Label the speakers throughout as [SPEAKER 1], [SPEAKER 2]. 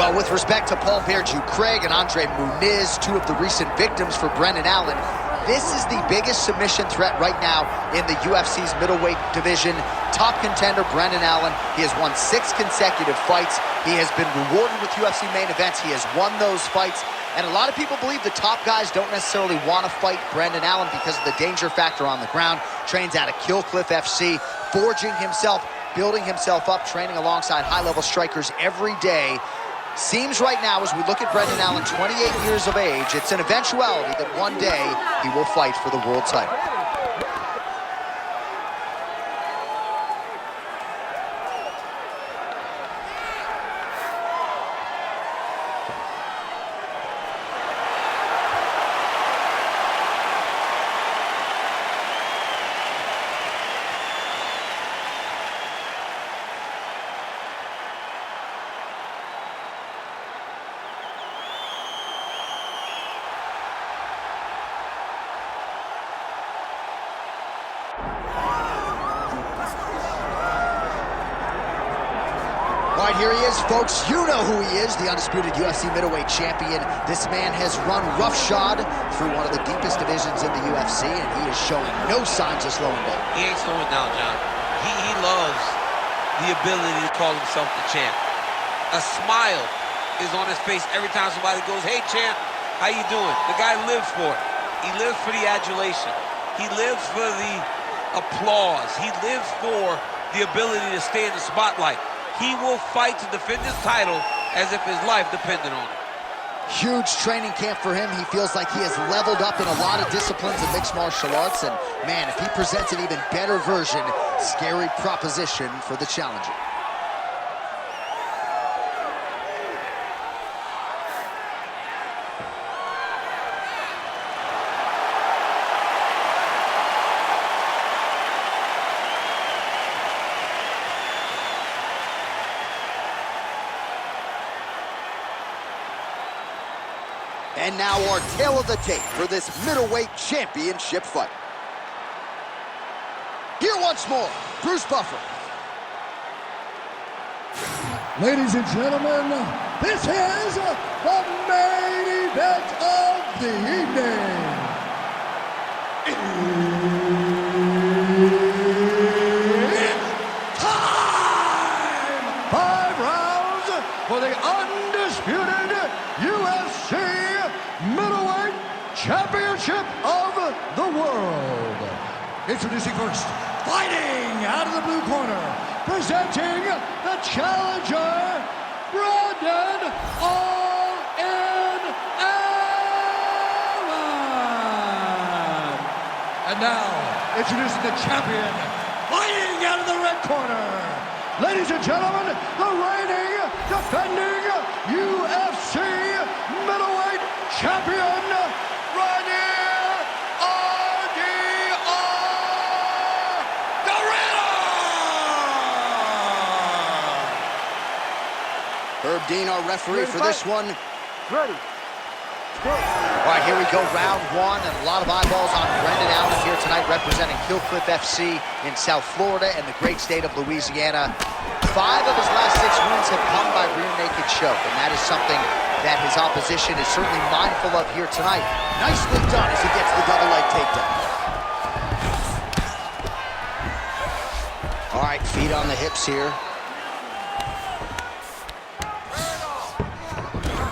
[SPEAKER 1] Well, with respect to Paul Bearju Craig and Andre Muniz, two of the recent victims for Brendan Allen, this is the biggest submission threat right now in the UFC's middleweight division. Top contender Brendan Allen. He has won 6 consecutive fights. He has been rewarded with UFC main events. He has won those fights. And a lot of people believe the top guys don't necessarily want to fight Brendan Allen because of the danger factor on the ground. Trains out of Kill Cliff FC, forging himself, building himself up, training alongside high-level strikers every day. Seems right now, as we look at Brendan Allen, 28 years of age, it's an eventuality that one day he will fight for the world title. All right, here he is, folks. You know who he is, the undisputed UFC middleweight champion. This man has run roughshod through one of the deepest divisions in the UFC, and he is showing no signs of slowing down.
[SPEAKER 2] He ain't slowing down, John. He loves the ability to call himself the champ. A smile is on his face every time somebody goes, "Hey, champ, how you doing?" The guy lives for it. He lives for the adulation. He lives for the applause. He lives for the ability to stay in the spotlight. He will fight to defend his title as if his life depended on it.
[SPEAKER 1] Huge training camp for him. He feels like he has leveled up in a lot of disciplines in mixed martial arts. And, man, if he presents an even better version, scary proposition for the challenger. And now our tale of the tape for this middleweight championship fight. Here once more, Bruce Buffer.
[SPEAKER 3] Ladies and gentlemen, this is the main event of the evening. It's time! 5 rounds for the undisputed UFC Middleweight Championship of the World. Introducing first, fighting out of the blue corner, presenting the challenger, Brendan All-In Allen. And now, introducing the champion, fighting out of the red corner. Ladies and gentlemen, the reigning, defending UFC middleweight champion, Reinier
[SPEAKER 1] Herb Dean, our referee for this one.
[SPEAKER 3] Ready.
[SPEAKER 1] All right, here we go, round 1, and a lot of eyeballs on Brendan Allen here tonight, representing Kill Cliff FC in South Florida and the great state of Louisiana. 5 of his last 6 wins have come by rear naked choke, and that is something that his opposition is certainly mindful of here tonight. Nicely done as he gets the double leg takedown. All right, feet on the hips here.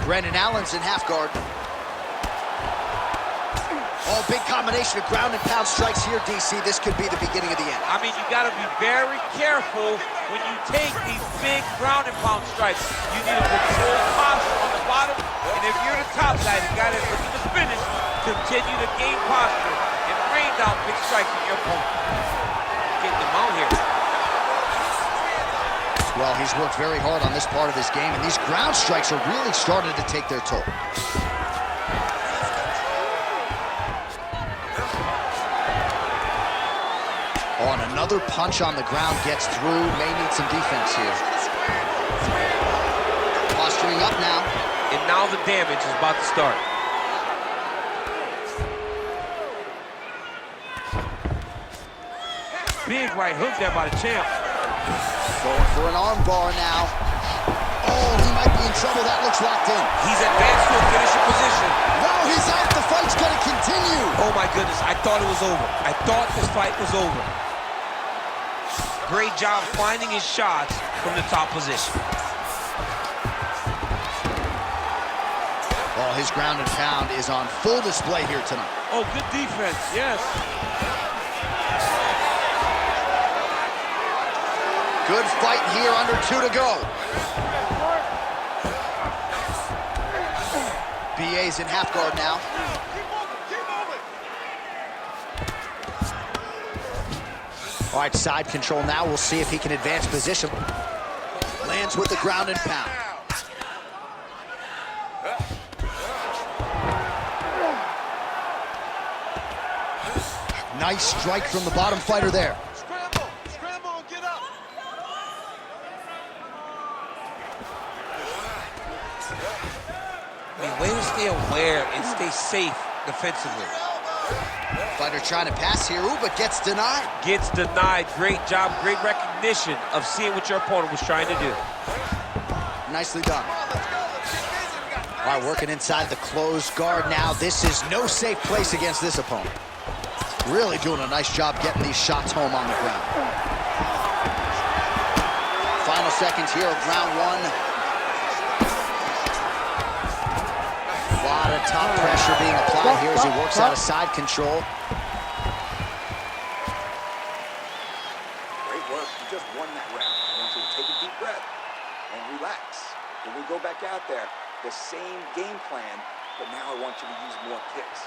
[SPEAKER 1] Brendan Allen's in half guard. Oh, big combination of ground and pound strikes here, DC. This could be the beginning of the end.
[SPEAKER 2] I mean, you got to be very careful when you take these big ground and pound strikes. You need to control posture on the bottom, and if you're the top guy, the guy that's looking to finish, continue to gain posture and rain down big strikes on your opponent. Getting them out here.
[SPEAKER 1] Well, he's worked very hard on this part of his game, and these ground strikes are really starting to take their toll. Oh, and another punch on the ground gets through. May need some defense here. Posturing up now.
[SPEAKER 2] And now the damage is about to start. Big right hook there by the champ.
[SPEAKER 1] Going for an arm bar now. Oh, he might be in trouble. That looks locked in.
[SPEAKER 2] He's advanced to a finishing position.
[SPEAKER 1] No, he's out. The fight's going to continue.
[SPEAKER 2] Oh, my goodness. I thought it was over. I thought this fight was over. Great job finding his shots from the top position.
[SPEAKER 1] Well, his ground and pound is on full display here tonight.
[SPEAKER 2] Oh, good defense, yes.
[SPEAKER 1] Good fight here, under 2 to go. BA's in half guard now. All right, side control now. We'll see if he can advance position. Lands with the ground and pound. Nice strike from the bottom fighter there.
[SPEAKER 4] Scramble, and get up.
[SPEAKER 2] I mean, way to stay aware and stay safe defensively.
[SPEAKER 1] Fighter trying to pass here, ooh, but gets denied.
[SPEAKER 2] Gets denied. Great job, great recognition of seeing what your opponent was trying to do.
[SPEAKER 1] Nicely done. All right, working inside the closed guard now. This is no safe place against this opponent. Really doing a nice job getting these shots home on the ground. Final seconds here of round 1. A lot of top pressure being applied here as he works out of side control.
[SPEAKER 4] Great work. You just won that round. I want you to take a deep breath and relax. When we go back out there, the same game plan, but now I want you to use more kicks.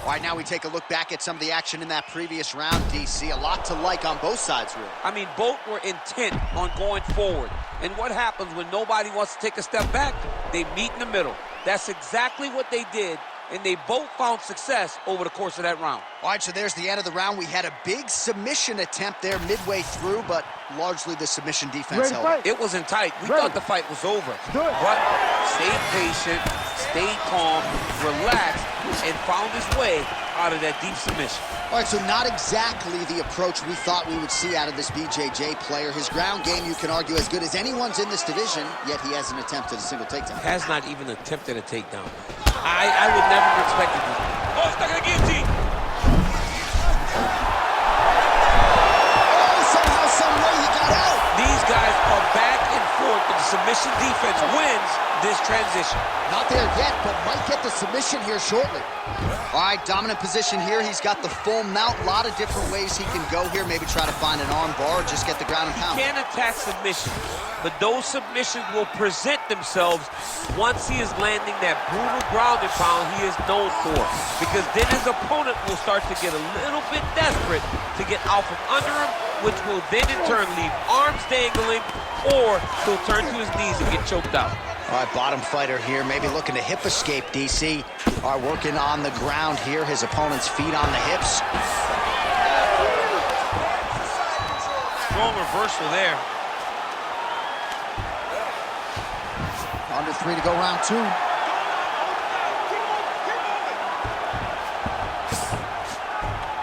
[SPEAKER 1] All right, now we take a look back at some of the action in that previous round, DC. A lot to like on both sides, really.
[SPEAKER 2] I mean, both were intent on going forward. And what happens when nobody wants to take a step back? They meet in the middle. That's exactly what they did, and they both found success over the course of that round.
[SPEAKER 1] All right, so there's the end of the round. We had a big submission attempt there midway through, but largely the submission defense held.
[SPEAKER 2] It wasn't tight. We thought the fight was over. But stayed patient, stayed calm, relaxed, and found his way out of that deep submission.
[SPEAKER 1] All right, so not exactly the approach we thought we would see out of this BJJ player. His ground game, you can argue, as good as anyone's in this division, yet he hasn't attempted a single takedown.
[SPEAKER 2] Has not even attempted a takedown. I would never have expected this. Oh, stuck in the guillotine.
[SPEAKER 1] Oh, somehow, some way he got out.
[SPEAKER 2] These guys are back and forth, but the submission defense wins this transition.
[SPEAKER 1] Not there yet, but might get the submission here shortly. All right, dominant position here. He's got the full mount. A lot of different ways he can go here. Maybe try to find an arm bar or just get the ground and pound.
[SPEAKER 2] He can attack submissions, but those submissions will present themselves once he is landing that brutal ground and pound he is known for. Because then his opponent will start to get a little bit desperate to get out from under him, which will then in turn leave arms dangling, or he'll turn to his knees and get choked out.
[SPEAKER 1] All right, bottom fighter here, maybe looking to hip escape, DC. All right, working on the ground here. His opponent's feet on the hips.
[SPEAKER 2] Strong reversal there.
[SPEAKER 1] Under 3 to go, round 2.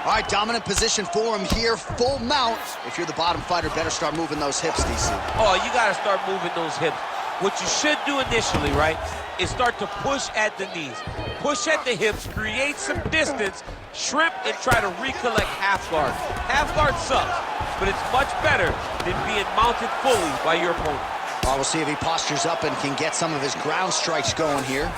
[SPEAKER 1] All right, dominant position for him here. Full mount. If you're the bottom fighter, better start moving those hips, DC.
[SPEAKER 2] Oh, you got to start moving those hips. What you should do initially, right, is start to push at the knees. Push at the hips, create some distance, shrimp, and try to recollect half guard. Half guard sucks, but it's much better than being mounted fully by your opponent.
[SPEAKER 1] Well, we'll see if he postures up and can get some of his ground strikes going here.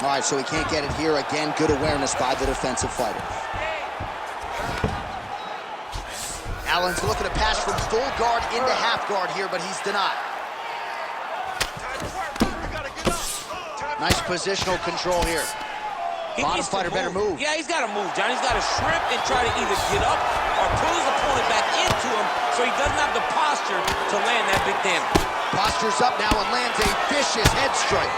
[SPEAKER 1] All right, so he can't get it here. Again, good awareness by the defensive fighter. Allen's looking to pass from full guard into half guard here, but he's denied. Nice positional control here. Bottom fighter better move.
[SPEAKER 2] Yeah, he's got to move, John. He's got to shrimp and try to either get up or pull his opponent back into him so he doesn't have the posture to land that big damage.
[SPEAKER 1] Postures up now and lands a vicious head strike.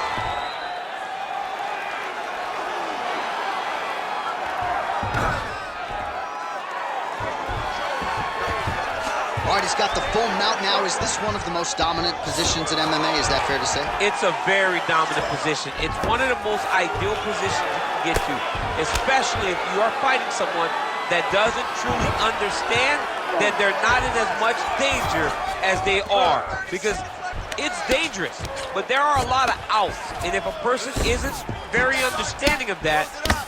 [SPEAKER 1] All right, he's got the full mount now. Is this one of the most dominant positions in MMA? Is that fair to say?
[SPEAKER 2] It's a very dominant position. It's one of the most ideal positions you can get to, especially if you are fighting someone that doesn't truly understand then they're not in as much danger as they are, because it's dangerous, but there are a lot of outs, and if a person isn't very understanding of that,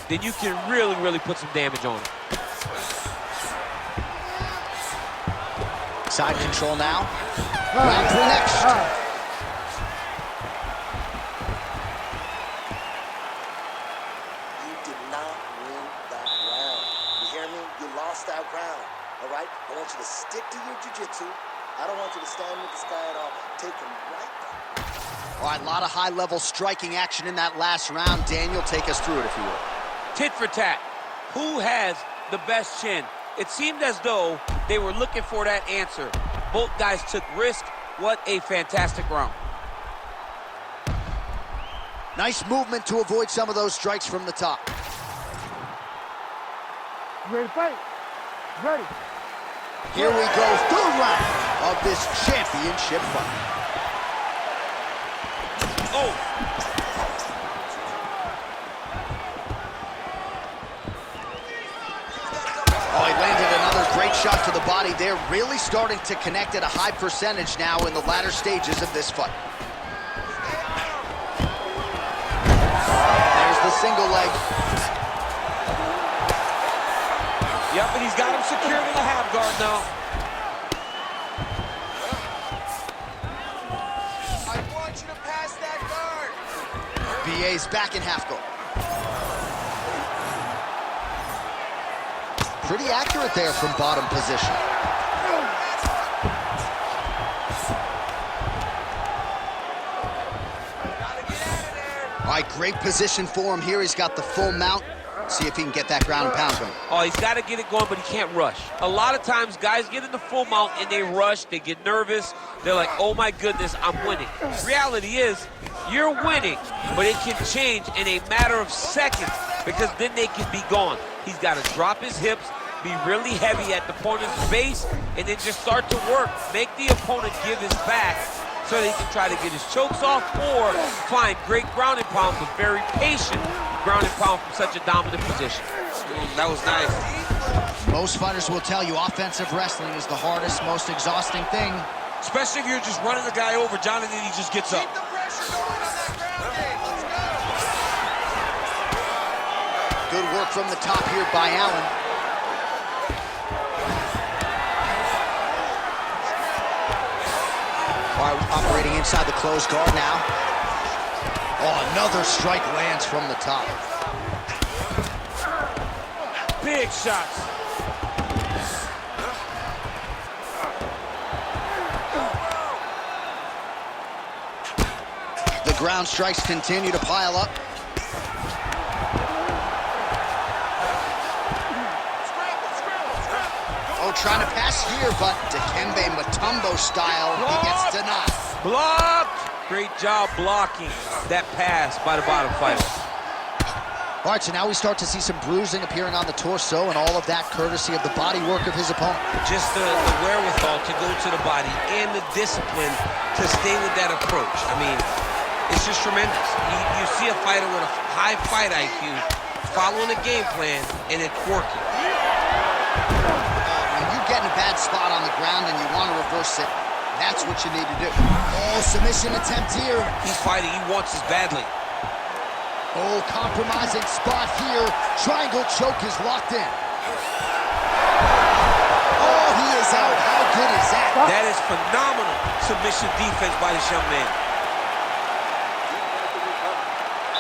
[SPEAKER 2] then you can really, really put some damage on them.
[SPEAKER 1] Side control now. Round 3 next.
[SPEAKER 5] You did not win that round. You hear me? You lost that round. All right? I want you to stick to your jiu-jitsu. I don't want you to stand with this guy at all. Take him right back.
[SPEAKER 1] All right, a lot of high-level striking action in that last round. Daniel, take us through it, if you will.
[SPEAKER 2] Tit for tat. Who has the best chin? It seemed as though they were looking for that answer. Both guys took risk. What a fantastic round.
[SPEAKER 1] Nice movement to avoid some of those strikes from the top.
[SPEAKER 3] You ready to fight? Ready.
[SPEAKER 1] Here we go, 3rd round of this championship fight.
[SPEAKER 2] Oh!
[SPEAKER 1] Oh, he landed another great shot to the body. They're really starting to connect at a high percentage now in the latter stages of this fight. There's the single leg.
[SPEAKER 2] Yep, and he's got him secured in the half guard now.
[SPEAKER 5] I want you to pass that guard.
[SPEAKER 1] BA's back in half guard. Pretty accurate there from bottom position. All right, great position for him here. He's got the full mount. See if he can get that ground and pound going.
[SPEAKER 2] Oh, he's got to get it going, but he can't rush. A lot of times, guys get in the full mount and they rush, they get nervous. They're like, oh my goodness, I'm winning. Reality is, you're winning, but it can change in a matter of seconds, because then they can be gone. He's got to drop his hips, be really heavy at the opponent's base, and then just start to work. Make the opponent give his back so that he can try to get his chokes off or find great ground and pound, but very patient ground and pound from such a dominant position. That was nice.
[SPEAKER 1] Most fighters will tell you offensive wrestling is the hardest, most exhausting thing.
[SPEAKER 2] Especially if you're just running the guy over, John, and then he just gets up.
[SPEAKER 5] Keep the pressure going on that ground game. Let's go.
[SPEAKER 1] Good work from the top here by Allen. All right, operating inside the closed guard now. Oh, another strike lands from the top.
[SPEAKER 2] Big shots.
[SPEAKER 1] The ground strikes continue to pile up. Oh, trying to pass here, but Dikembe Mutombo style, he gets denied.
[SPEAKER 2] Blocked. Great job blocking that pass by the bottom fighter.
[SPEAKER 1] All right, so now we start to see some bruising appearing on the torso, and all of that courtesy of the body work of his opponent.
[SPEAKER 2] Just the wherewithal to go to the body and the discipline to stay with that approach. I mean, it's just tremendous. You see a fighter with a high fight IQ following a game plan, and it's working.
[SPEAKER 1] When you get in a bad spot on the ground and you want to reverse it, that's what you need to do. Oh, submission attempt here.
[SPEAKER 2] He's fighting. He wants this badly.
[SPEAKER 1] Oh, compromising spot here. Triangle choke is locked in. Oh, he is out. How good is that?
[SPEAKER 2] That is phenomenal submission defense by this young man.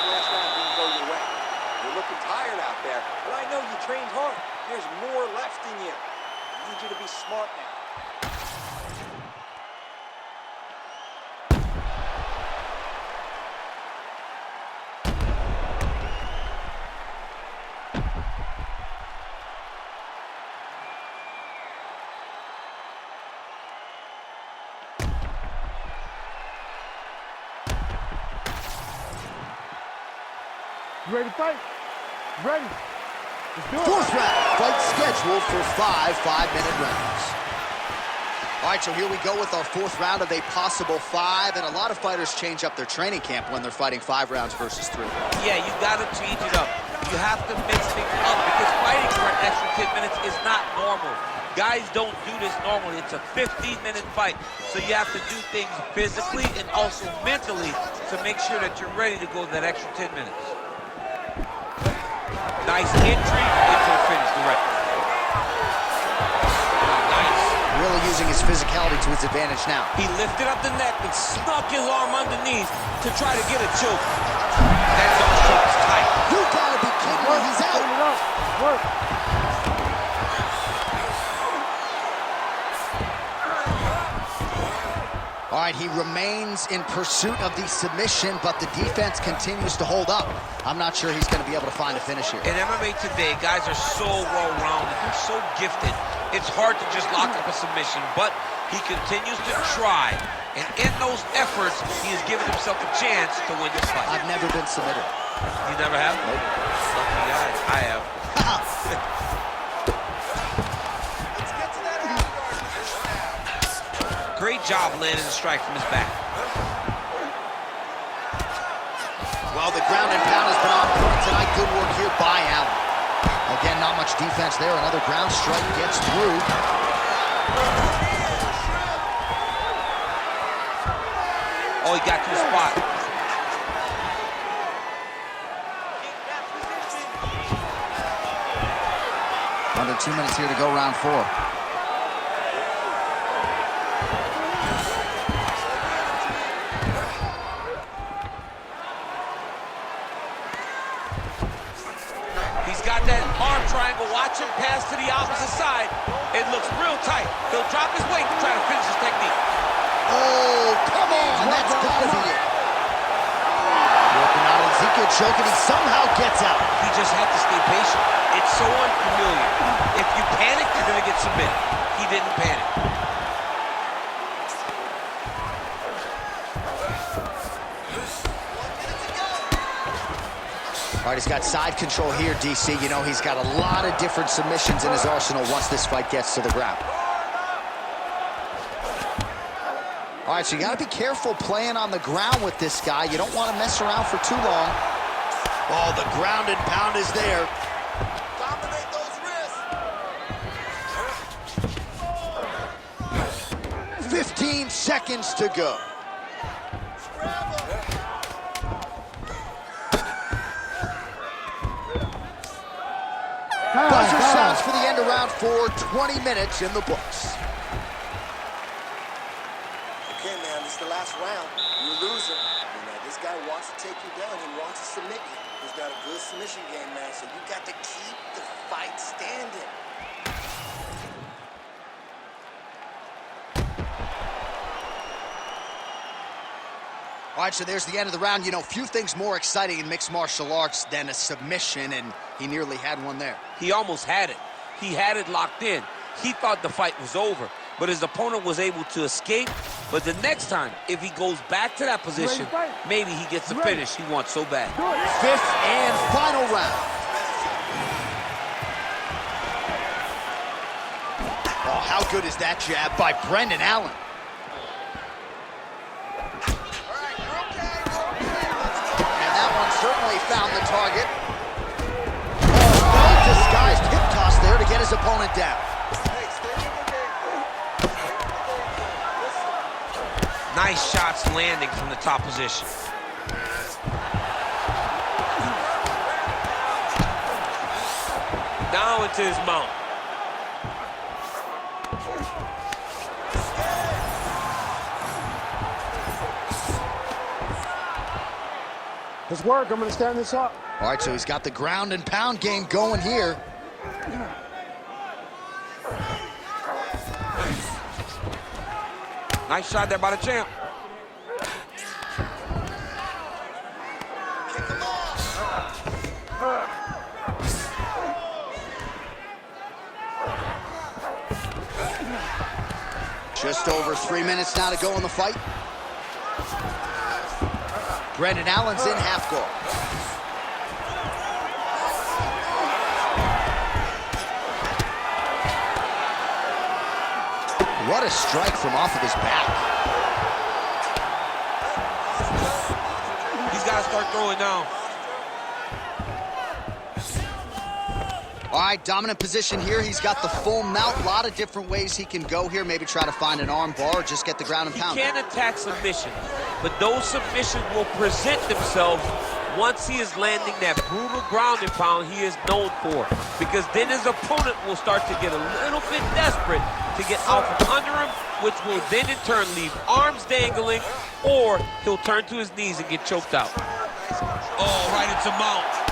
[SPEAKER 4] Last round didn't go your way. You're looking tired out there, but I know you trained hard. There's more left in you. I need you to be smart now.
[SPEAKER 3] You ready to fight? Ready. Let's do it.
[SPEAKER 1] 4th round, fight scheduled for 5 5-minute rounds. All right, so here we go with our 4th round of a possible 5, and a lot of fighters change up their training camp when they're fighting 5 rounds versus 3.
[SPEAKER 2] Yeah, you got to change it up. You have to mix things up because fighting for an extra 10 minutes is not normal. Guys don't do this normally. It's a 15-minute fight, so you have to do things physically and also mentally to make sure that you're ready to go that extra 10 minutes. Nice entry into the finish, direct. Nice.
[SPEAKER 1] Really using his physicality to his advantage now.
[SPEAKER 2] He lifted up the neck and snuck his arm underneath to try to get a choke. That nose choke is tight.
[SPEAKER 1] You gotta be kidding me, he's out.
[SPEAKER 6] Work.
[SPEAKER 1] All right, he remains in pursuit of the submission, but the defense continues to hold up. I'm not sure he's going to be able to find a finish here.
[SPEAKER 2] In MMA today, guys are so well-rounded. They're so gifted. It's hard to just lock up a submission, but he continues to try. And in those efforts, he has given himself a chance to win this fight.
[SPEAKER 1] I've never been submitted.
[SPEAKER 2] You never have? Nope. Lucky guy. I have. Great job landing the strike from his back.
[SPEAKER 1] Well, the ground and pound has been on point tonight. Good work here by Allen. Again, not much defense there. Another ground strike gets through.
[SPEAKER 2] Oh, he got to the spot.
[SPEAKER 1] Under 2 minutes here to go, round 4.
[SPEAKER 2] He's got that arm triangle. Watch him pass to the opposite side. It looks real tight. He'll drop his weight to try to finish his technique.
[SPEAKER 1] Oh, come on. That's gotta be it. Working out Ezekiel choking. He somehow gets out.
[SPEAKER 2] He just had to stay patient. It's so unfamiliar. If you panic, you're going to get submitted. He didn't panic.
[SPEAKER 1] All right, he's got side control here, DC. You know, he's got a lot of different submissions in his arsenal once this fight gets to the ground. All right, so you got to be careful playing on the ground with this guy. You don't want to mess around for too long. Oh, the ground and pound is there.
[SPEAKER 5] Dominate those wrists.
[SPEAKER 1] 15 seconds to go. Buzzer sounds for the end of round 4, 20 minutes in the books.
[SPEAKER 5] Okay, man, this is the last round. You're losing. You know, this guy wants to take you down. He wants to submit you. He's got a good submission game, man, so you got to keep the fight standing.
[SPEAKER 1] All right, so there's the end of the round. You know, few things more exciting in mixed martial arts than a submission, and he nearly had one there.
[SPEAKER 2] He almost had it. He had it locked in. He thought the fight was over, but his opponent was able to escape. But the next time, if he goes back to that position, maybe he gets the finish he wants so bad.
[SPEAKER 1] 5th and final round. Oh, how good is that jab by Brendan Allen? And that one certainly found the target. Oh, well-disguised hip toss there to get his opponent down.
[SPEAKER 2] Nice shots landing from the top position. Down into his mount.
[SPEAKER 6] Let's work. I'm going to stand this up.
[SPEAKER 1] All right, so he's got the ground and pound game going here.
[SPEAKER 2] Nice shot there by the champ.
[SPEAKER 1] Just over 3 minutes now to go in the fight. Brendan Allen's in half guard. What a strike from off of his back. He's
[SPEAKER 2] got to start throwing now.
[SPEAKER 1] All right, dominant position here. He's got the full mount. A lot of different ways he can go here. Maybe try to find an arm bar or just get the ground and pound.
[SPEAKER 2] He can attack submission, but those submissions will present themselves once he is landing that brutal ground and pound he is known for. Because then his opponent will start to get a little bit desperate to get out from under him, which will then in turn leave arms dangling, or he'll turn to his knees and get choked out. Oh, right into mount.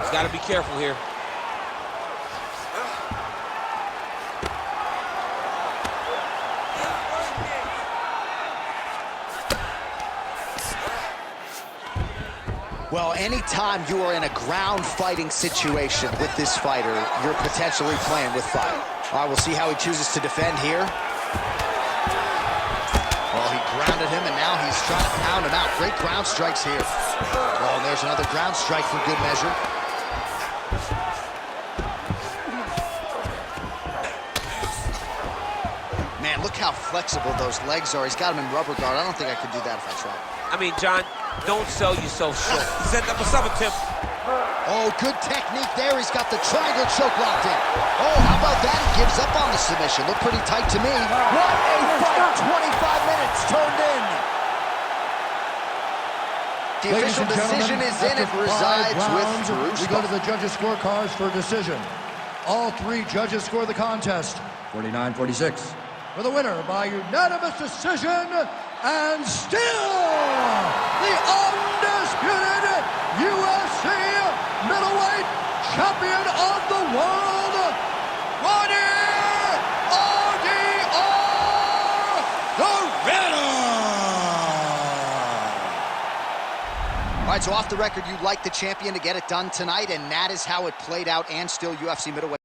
[SPEAKER 2] He's got to be careful here.
[SPEAKER 1] Well, anytime you are in a ground fighting situation with this fighter, you're potentially playing with fire. All right, we'll see how he chooses to defend here. Well, he grounded him, and now he's trying to pound him out. Great ground strikes here. Oh, and there's another ground strike for good measure. Man, look how flexible those legs are. He's got him in rubber guard. I don't think I could do that if I tried.
[SPEAKER 2] I mean, John, don't sell yourself short. Set up a sub attempt.
[SPEAKER 1] Oh, good technique there. He's got the triangle choke locked in. Oh, how about that? He gives up on the submission. Looked pretty tight to me. What a fight. 25 minutes turned in. The official decision is in. It resides with Bruce.
[SPEAKER 3] We go to the judges' scorecards for decision. All three judges score the contest 49-46. For the winner by unanimous decision, and still the undisputed UFC middleweight champion of the world, Reinier, the Reinier.
[SPEAKER 1] All right, so off the record, you'd like the champion to get it done tonight, and that is how it played out, and still UFC middleweight.